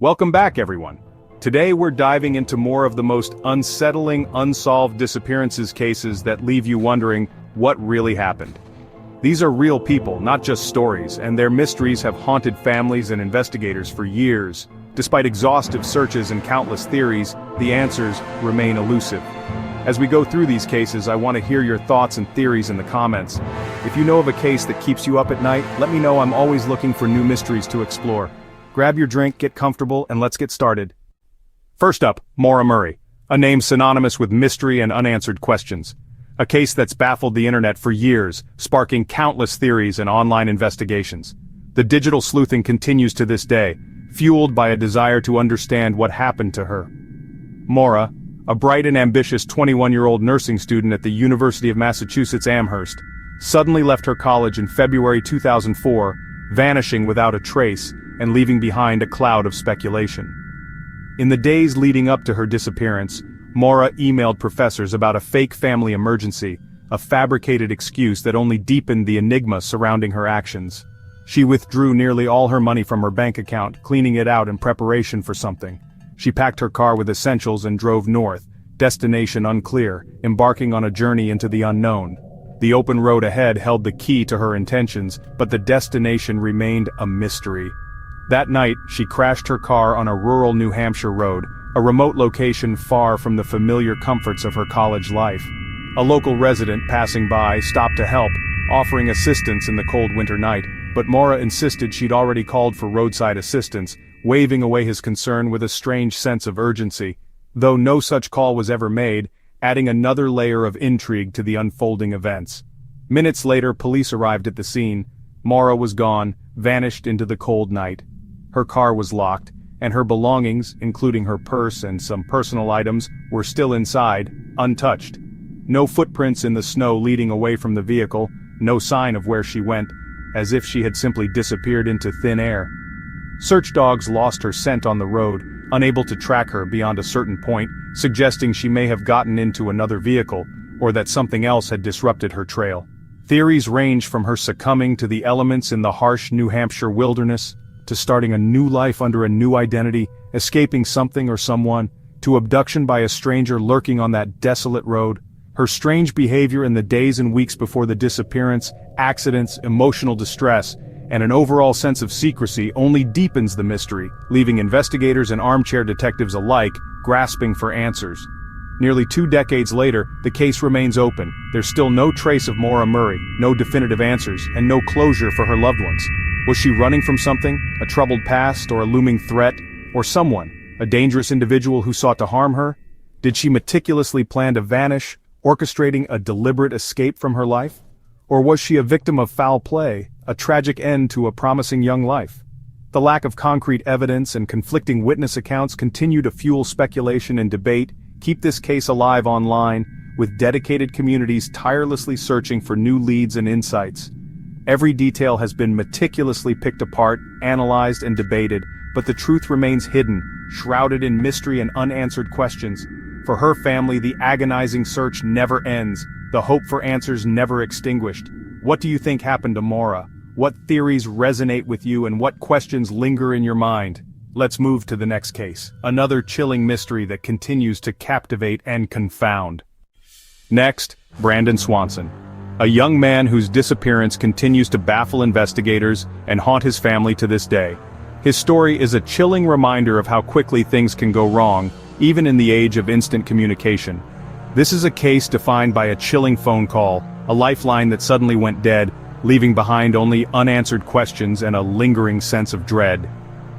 Welcome back, everyone. Today we're diving into more of the most unsettling unsolved disappearances cases that leave you wondering what really happened. These are real people, not just stories, and their mysteries have haunted families and investigators for years. Despite exhaustive searches and countless theories, the answers remain elusive. As we go through these cases, I want to hear your thoughts and theories in the comments. If you know of a case that keeps you up at night, let me know. I'm always looking for new mysteries to explore. Grab your drink, get comfortable, and let's get started. First up, Maura Murray, a name synonymous with mystery and unanswered questions. A case that's baffled the internet for years, sparking countless theories and online investigations. The digital sleuthing continues to this day, fueled by a desire to understand what happened to her. Maura, a bright and ambitious 21-year-old nursing student at the University of Massachusetts Amherst, suddenly left her college in February 2004, vanishing without a trace and leaving behind a cloud of speculation. In the days leading up to her disappearance, Maura emailed professors about a fake family emergency, a fabricated excuse that only deepened the enigma surrounding her actions. She withdrew nearly all her money from her bank account, cleaning it out in preparation for something. She packed her car with essentials and drove north, destination unclear, embarking on a journey into the unknown. The open road ahead held the key to her intentions, but the destination remained a mystery. That night, she crashed her car on a rural New Hampshire road, a remote location far from the familiar comforts of her college life. A local resident passing by stopped to help, offering assistance in the cold winter night, but Maura insisted she'd already called for roadside assistance, waving away his concern with a strange sense of urgency. Though no such call was ever made, adding another layer of intrigue to the unfolding events. Minutes later, police arrived at the scene. Maura was gone, vanished into the cold night. Her car was locked, and her belongings, including her purse and some personal items, were still inside, untouched. No footprints in the snow leading away from the vehicle, no sign of where she went, as if she had simply disappeared into thin air. Search dogs lost her scent on the road, unable to track her beyond a certain point, suggesting she may have gotten into another vehicle, or that something else had disrupted her trail. Theories range from her succumbing to the elements in the harsh New Hampshire wilderness, to starting a new life under a new identity, escaping something or someone, to abduction by a stranger lurking on that desolate road. Her strange behavior in the days and weeks before the disappearance, accidents, emotional distress, and an overall sense of secrecy only deepens the mystery, leaving investigators and armchair detectives alike grasping for answers. Nearly 2 decades later, the case remains open. There's still no trace of Maura Murray, no definitive answers, and no closure for her loved ones. Was she running from something, a troubled past or a looming threat, or someone, a dangerous individual who sought to harm her? Did she meticulously plan to vanish, orchestrating a deliberate escape from her life? Or was she a victim of foul play, a tragic end to a promising young life? The lack of concrete evidence and conflicting witness accounts continue to fuel speculation and debate. Keep this case alive online, with dedicated communities tirelessly searching for new leads and insights. Every detail has been meticulously picked apart, analyzed and debated, but the truth remains hidden, shrouded in mystery and unanswered questions. For her family, the agonizing search never ends, the hope for answers never extinguished. What do you think happened to Maura? What theories resonate with you and what questions linger in your mind? Let's move to the next case, another chilling mystery that continues to captivate and confound. Next, Brandon Swanson. A young man whose disappearance continues to baffle investigators and haunt his family to this day. His story is a chilling reminder of how quickly things can go wrong, even in the age of instant communication. This is a case defined by a chilling phone call, a lifeline that suddenly went dead, leaving behind only unanswered questions and a lingering sense of dread.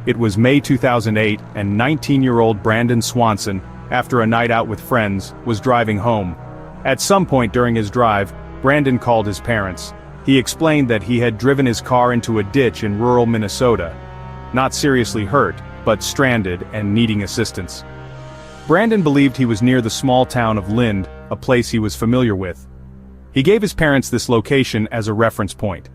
It was May 2008, and 19-year-old Brandon Swanson, after a night out with friends, was driving home. At some point during his drive, Brandon called his parents. He explained that he had driven his car into a ditch in rural Minnesota. Not seriously hurt, but stranded and needing assistance. Brandon believed he was near the small town of Lind, a place he was familiar with. He gave his parents this location as a reference point.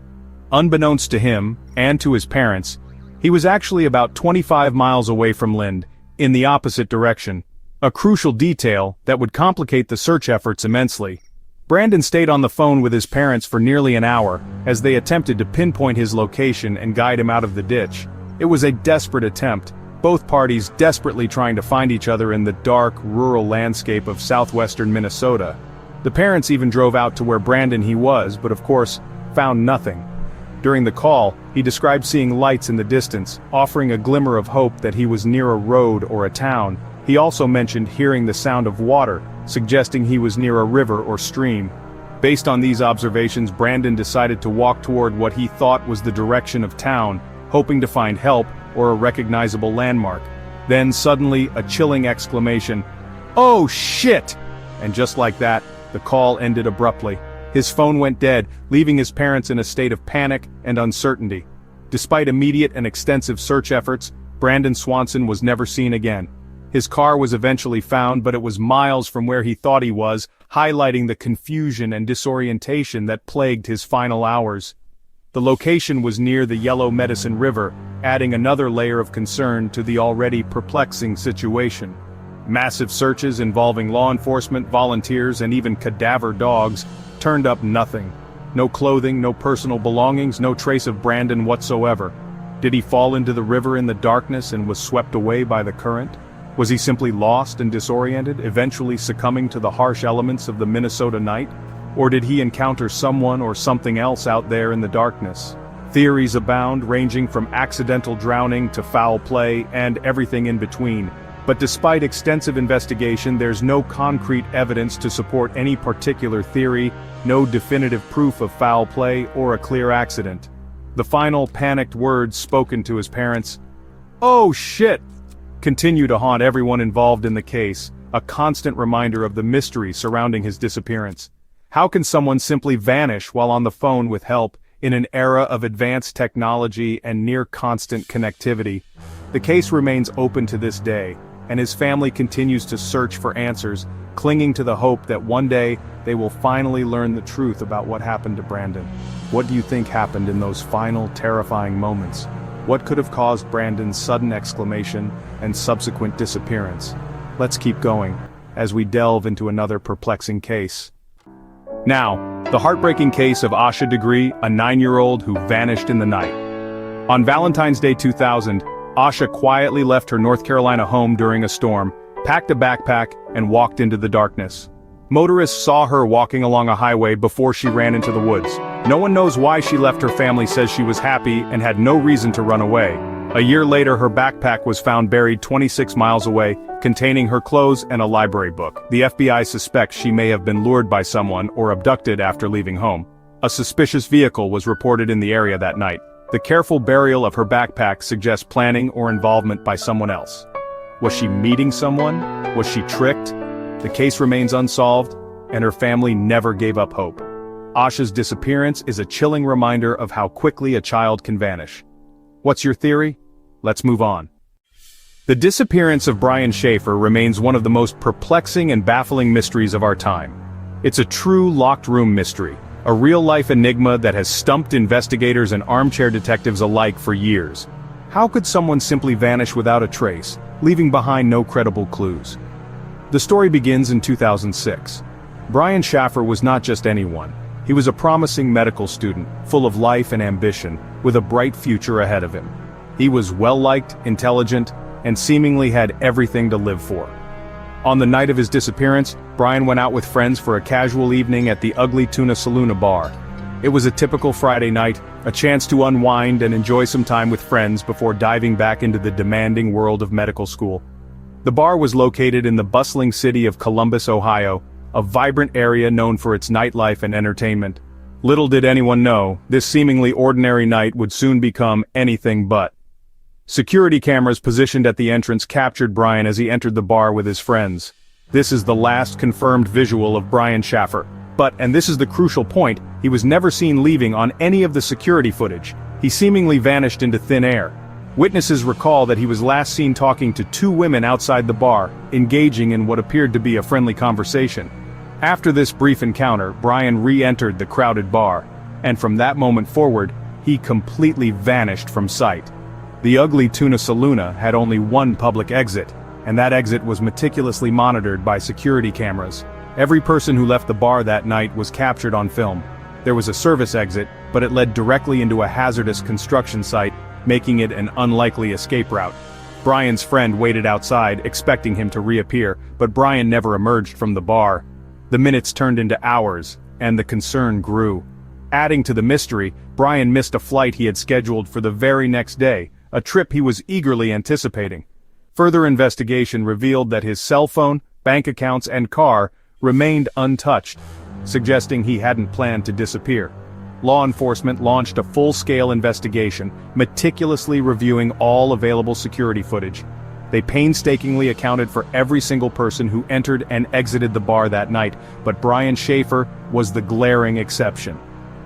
Unbeknownst to him, and to his parents, he was actually about 25 miles away from Lind, in the opposite direction. A crucial detail that would complicate the search efforts immensely. Brandon stayed on the phone with his parents for nearly an hour, as they attempted to pinpoint his location and guide him out of the ditch. It was a desperate attempt, both parties desperately trying to find each other in the dark, rural landscape of southwestern Minnesota. The parents even drove out to where Brandon was, but of course, found nothing. During the call, he described seeing lights in the distance, offering a glimmer of hope that he was near a road or a town. He also mentioned hearing the sound of water, suggesting he was near a river or stream. Based on these observations, Brandon decided to walk toward what he thought was the direction of town, hoping to find help or a recognizable landmark. Then suddenly, a chilling exclamation, "Oh shit!" And just like that, the call ended abruptly. His phone went dead, leaving his parents in a state of panic and uncertainty. Despite immediate and extensive search efforts, Brandon Swanson was never seen again. His car was eventually found, but it was miles from where he thought he was, highlighting the confusion and disorientation that plagued his final hours. The location was near the Yellow Medicine River, adding another layer of concern to the already perplexing situation. Massive searches involving law enforcement, volunteers, and even cadaver dogs turned up nothing. No clothing, no personal belongings, no trace of Brandon whatsoever. Did he fall into the river in the darkness and was swept away by the current? Was he simply lost and disoriented, eventually succumbing to the harsh elements of the Minnesota night? Or did he encounter someone or something else out there in the darkness? Theories abound, ranging from accidental drowning to foul play and everything in between. But despite extensive investigation, there's no concrete evidence to support any particular theory, no definitive proof of foul play or a clear accident. The final panicked words spoken to his parents, "Oh shit!" continue to haunt everyone involved in the case, a constant reminder of the mystery surrounding his disappearance. How can someone simply vanish while on the phone with help, in an era of advanced technology and near-constant connectivity? The case remains open to this day, and his family continues to search for answers, clinging to the hope that one day they will finally learn the truth about what happened to Brandon. What do you think happened in those final, terrifying moments? What could have caused Brandon's sudden exclamation and subsequent disappearance? Let's keep going, as we delve into another perplexing case. Now, the heartbreaking case of Asha Degree, a 9-year-old who vanished in the night. On Valentine's Day 2000, Asha quietly left her North Carolina home during a storm, packed a backpack, and walked into the darkness. Motorists saw her walking along a highway before she ran into the woods. No one knows why she left. Her family says she was happy and had no reason to run away. A year later, her backpack was found buried 26 miles away, containing her clothes and a library book. The FBI suspects she may have been lured by someone or abducted after leaving home. A suspicious vehicle was reported in the area that night. The careful burial of her backpack suggests planning or involvement by someone else. Was she meeting someone? Was she tricked? The case remains unsolved, and her family never gave up hope. Asha's disappearance is a chilling reminder of how quickly a child can vanish. What's your theory? Let's move on. The disappearance of Brian Schaefer remains one of the most perplexing and baffling mysteries of our time. It's a true locked-room mystery, a real-life enigma that has stumped investigators and armchair detectives alike for years. How could someone simply vanish without a trace, leaving behind no credible clues? The story begins in 2006. Brian Schaefer was not just anyone. He was a promising medical student, full of life and ambition, with a bright future ahead of him. He was well-liked, intelligent, and seemingly had everything to live for. On the night of his disappearance, Brian went out with friends for a casual evening at the Ugly Tuna Saloon bar. It was a typical Friday night, a chance to unwind and enjoy some time with friends before diving back into the demanding world of medical school. The bar was located in the bustling city of Columbus, Ohio, a vibrant area known for its nightlife and entertainment. Little did anyone know, this seemingly ordinary night would soon become anything but. Security cameras positioned at the entrance captured Brian as he entered the bar with his friends. This is the last confirmed visual of Brian Schaefer. But, and this is the crucial point, he was never seen leaving on any of the security footage. He seemingly vanished into thin air. Witnesses recall that he was last seen talking to 2 women outside the bar, engaging in what appeared to be a friendly conversation. After this brief encounter, Brian re-entered the crowded bar, and from that moment forward, he completely vanished from sight. The Ugly Tuna Saloon had only one public exit, and that exit was meticulously monitored by security cameras. Every person who left the bar that night was captured on film. There was a service exit, but it led directly into a hazardous construction site, making it an unlikely escape route. Brian's friend waited outside, expecting him to reappear, but Brian never emerged from the bar. The minutes turned into hours, and the concern grew. Adding to the mystery, Brian missed a flight he had scheduled for the very next day, a trip he was eagerly anticipating. Further investigation revealed that his cell phone, bank accounts, and car remained untouched, suggesting he hadn't planned to disappear. Law enforcement launched a full-scale investigation, meticulously reviewing all available security footage. They painstakingly accounted for every single person who entered and exited the bar that night, but Brian Schaefer was the glaring exception.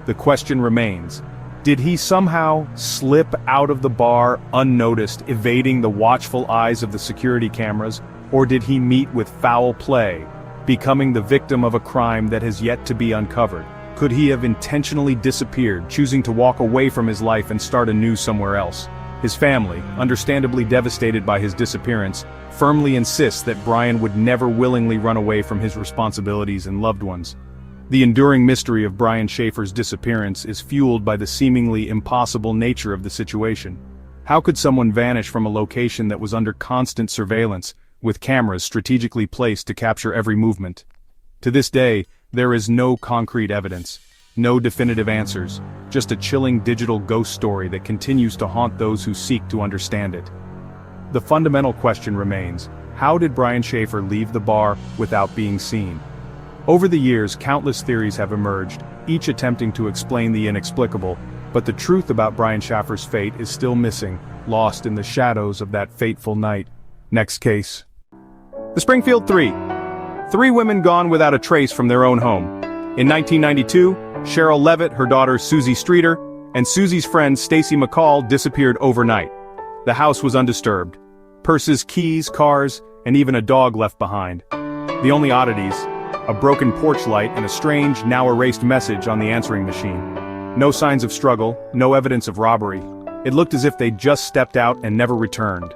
The question remains, did he somehow slip out of the bar unnoticed, evading the watchful eyes of the security cameras, or did he meet with foul play, becoming the victim of a crime that has yet to be uncovered? Could he have intentionally disappeared, choosing to walk away from his life and start anew somewhere else? His family, understandably devastated by his disappearance, firmly insists that Brian would never willingly run away from his responsibilities and loved ones. The enduring mystery of Brian Schaefer's disappearance is fueled by the seemingly impossible nature of the situation. How could someone vanish from a location that was under constant surveillance, with cameras strategically placed to capture every movement? To this day, there is no concrete evidence, no definitive answers, just a chilling digital ghost story that continues to haunt those who seek to understand it. The fundamental question remains, how did Brian Schaefer leave the bar without being seen? Over the years, countless theories have emerged, each attempting to explain the inexplicable, but the truth about Brian Schaefer's fate is still missing, lost in the shadows of that fateful night. Next case. The Springfield Three. 3 women gone without a trace from their own home. In 1992, Cheryl Levitt, her daughter Susie Streeter, and Susie's friend Stacy McCall disappeared overnight. The house was undisturbed. Purses, keys, cars, and even a dog left behind. The only oddities, a broken porch light and a strange, now erased message on the answering machine. No signs of struggle, no evidence of robbery. It looked as if they'd just stepped out and never returned.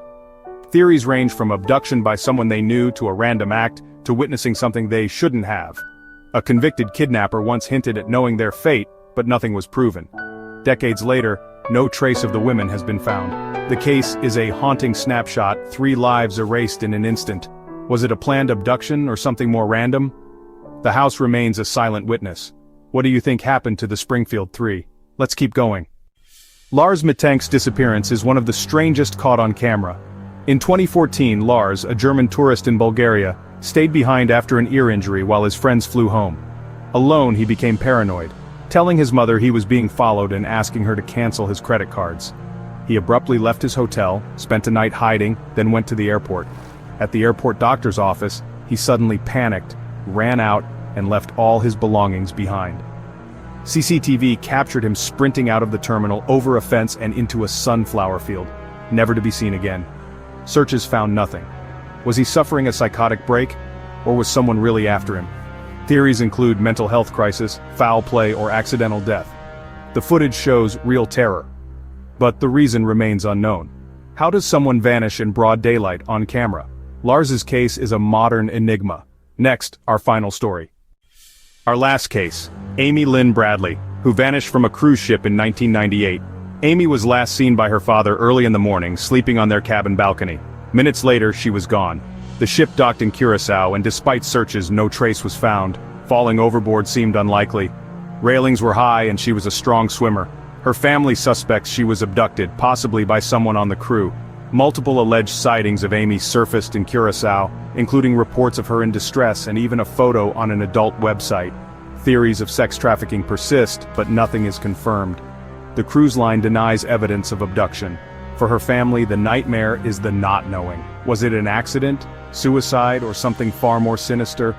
Theories range from abduction by someone they knew to a random act, to witnessing something they shouldn't have. A convicted kidnapper once hinted at knowing their fate, but nothing was proven. Decades later, no trace of the women has been found. The case is a haunting snapshot, 3 lives erased in an instant. Was it a planned abduction or something more random? The house remains a silent witness. What do you think happened to the Springfield Three? Let's keep going. Lars Mittenk's disappearance is one of the strangest caught on camera. In 2014, Lars, a German tourist in Bulgaria, stayed behind after an ear injury while his friends flew home. Alone, he became paranoid, telling his mother he was being followed and asking her to cancel his credit cards. He abruptly left his hotel, spent a night hiding, then went to the airport. At the airport doctor's office, he suddenly panicked, ran out, and left all his belongings behind. CCTV captured him sprinting out of the terminal, over a fence and into a sunflower field, never to be seen again. Searches found nothing. Was he suffering a psychotic break, or was someone really after him? Theories include mental health crisis, foul play, or accidental death. The footage shows real terror, but the reason remains unknown. How does someone vanish in broad daylight on camera? Lars's case is a modern enigma. Next, our final story. Our last case, Amy Lynn Bradley, who vanished from a cruise ship in 1998. Amy was last seen by her father early in the morning, sleeping on their cabin balcony. Minutes later, she was gone. The ship docked in Curacao, and despite searches, no trace was found. Falling overboard seemed unlikely. Railings were high, and she was a strong swimmer. Her family suspects she was abducted, possibly by someone on the crew. Multiple alleged sightings of Amy surfaced in Curacao, including reports of her in distress and even a photo on an adult website. Theories of sex trafficking persist, but nothing is confirmed. The cruise line denies evidence of abduction. For her family, the nightmare is the not knowing. Was it an accident, suicide, or something far more sinister?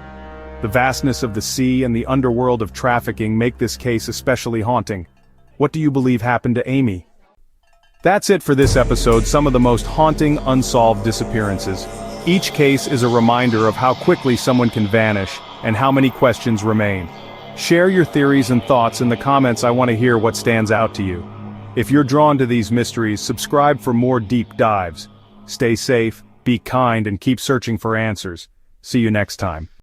The vastness of the sea and the underworld of trafficking make this case especially haunting. What do you believe happened to Amy? That's it for this episode, some of the most haunting unsolved disappearances. Each case is a reminder of how quickly someone can vanish, and how many questions remain. Share your theories and thoughts in the comments. I want to hear what stands out to you. If you're drawn to these mysteries, subscribe for more deep dives. Stay safe, be kind, and keep searching for answers. See you next time.